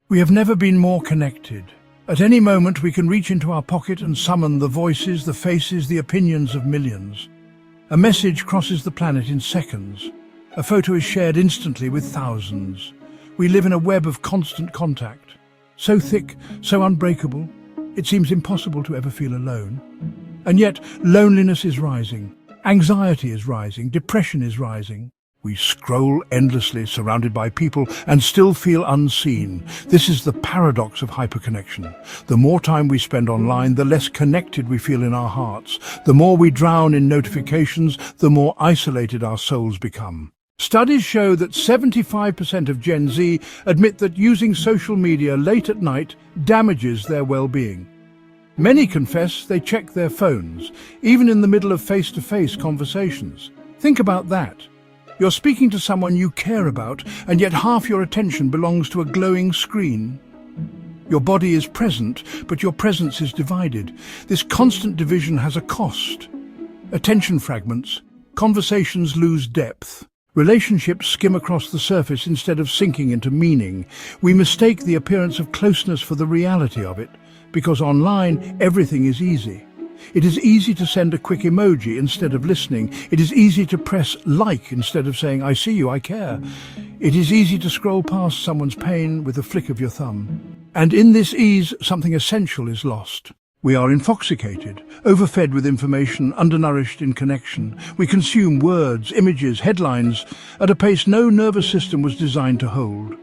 We have never been more connected. At any moment we can reach into our pocket and summon the voices, the faces, the opinions of millions. A message crosses the planet in seconds. A photo is shared instantly with thousands. We live in a web of constant contact. So thick, so unbreakable, it seems impossible to ever feel alone. And yet, loneliness is rising. Anxiety is rising. Depression is rising. We scroll endlessly, surrounded by people, and still feel unseen. This is the paradox of hyperconnection. The more time we spend online, the less connected we feel in our hearts. The more we drown in notifications, the more isolated our souls become. Studies show that 75% of Gen Z admit that using social media late at night damages their well-being. Many confess they check their phones, even in the middle of face-to-face conversations. Think about that. You're speaking to someone you care about, and yet half your attention belongs to a glowing screen. Your body is present, but your presence is divided. This constant division has a cost. Attention fragments. Conversations lose depth. Relationships skim across the surface instead of sinking into meaning. We mistake the appearance of closeness for the reality of it, because online everything is easy. It is easy to send a quick emoji instead of listening. It is easy to press like instead of saying, I see you, I care. It is easy to scroll past someone's pain with a flick of your thumb. And in this ease, something essential is lost. We are intoxicated, overfed with information, undernourished in connection. We consume words, images, headlines at a pace no nervous system was designed to hold.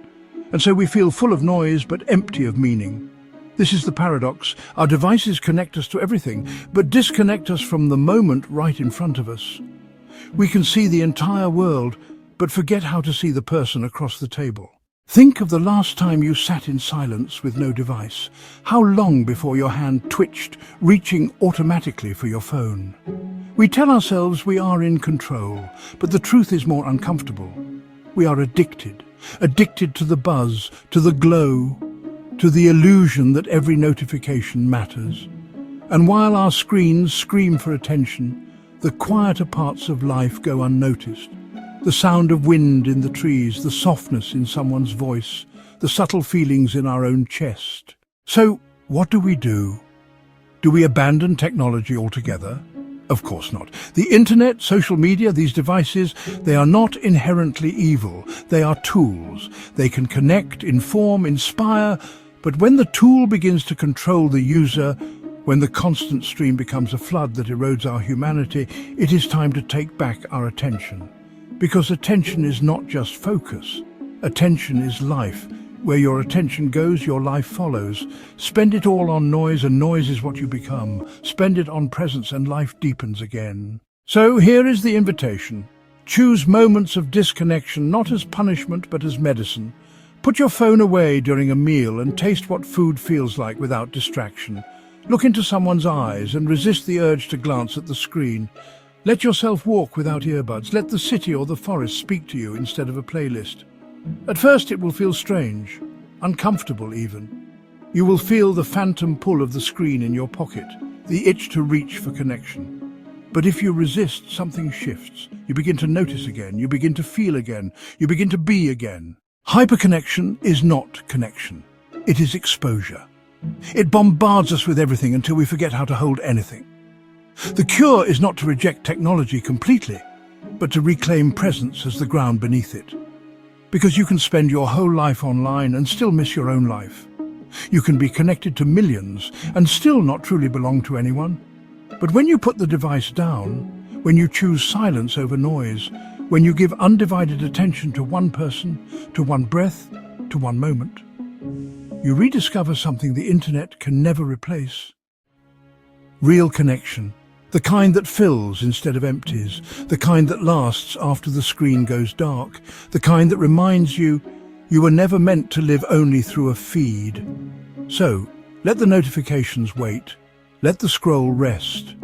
And so we feel full of noise but empty of meaning. This is the paradox. Our devices connect us to everything, but disconnect us from the moment right in front of us. We can see the entire world, but forget how to see the person across the table. Think of the last time you sat in silence with no device. How long before your hand twitched, reaching automatically for your phone? We tell ourselves we are in control, but the truth is more uncomfortable. We are addicted to the buzz, to the glow, to the illusion that every notification matters. And while our screens scream for attention, the quieter parts of life go unnoticed. The sound of wind in the trees, the softness in someone's voice, the subtle feelings in our own chest. So, what do we do? Do we abandon technology altogether? Of course not. The internet, social media, these devices, they are not inherently evil. They are tools. They can connect, inform, inspire, but when the tool begins to control the user, when the constant stream becomes a flood that erodes our humanity, it is time to take back our attention. Because attention is not just focus. Attention is life. Where your attention goes, your life follows. Spend it all on noise, and noise is what you become. Spend it on presence, and life deepens again. So here is the invitation. Choose moments of disconnection, not as punishment, but as medicine. Put your phone away during a meal and taste what food feels like without distraction. Look into someone's eyes and resist the urge to glance at the screen. Let yourself walk without earbuds. Let the city or the forest speak to you instead of a playlist. At first it will feel strange, uncomfortable even. You will feel the phantom pull of the screen in your pocket, the itch to reach for connection. But if you resist, something shifts. You begin to notice again, you begin to feel again, you begin to be again. Hyperconnection is not connection. It is exposure. It bombards us with everything until we forget how to hold anything. The cure is not to reject technology completely, but to reclaim presence as the ground beneath it. Because you can spend your whole life online and still miss your own life. You can be connected to millions and still not truly belong to anyone. But when you put the device down, when you choose silence over noise, when you give undivided attention to one person, to one breath, to one moment, you rediscover something the internet can never replace. Real connection. The kind that fills instead of empties, the kind that lasts after the screen goes dark, the kind that reminds you you were never meant to live only through a feed. So, let the notifications wait, let the scroll rest.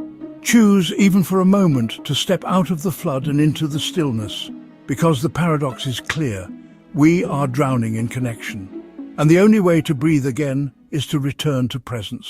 Choose, even for a moment, to step out of the flood and into the stillness, because the paradox is clear. We are drowning in connection, and the only way to breathe again is to return to presence.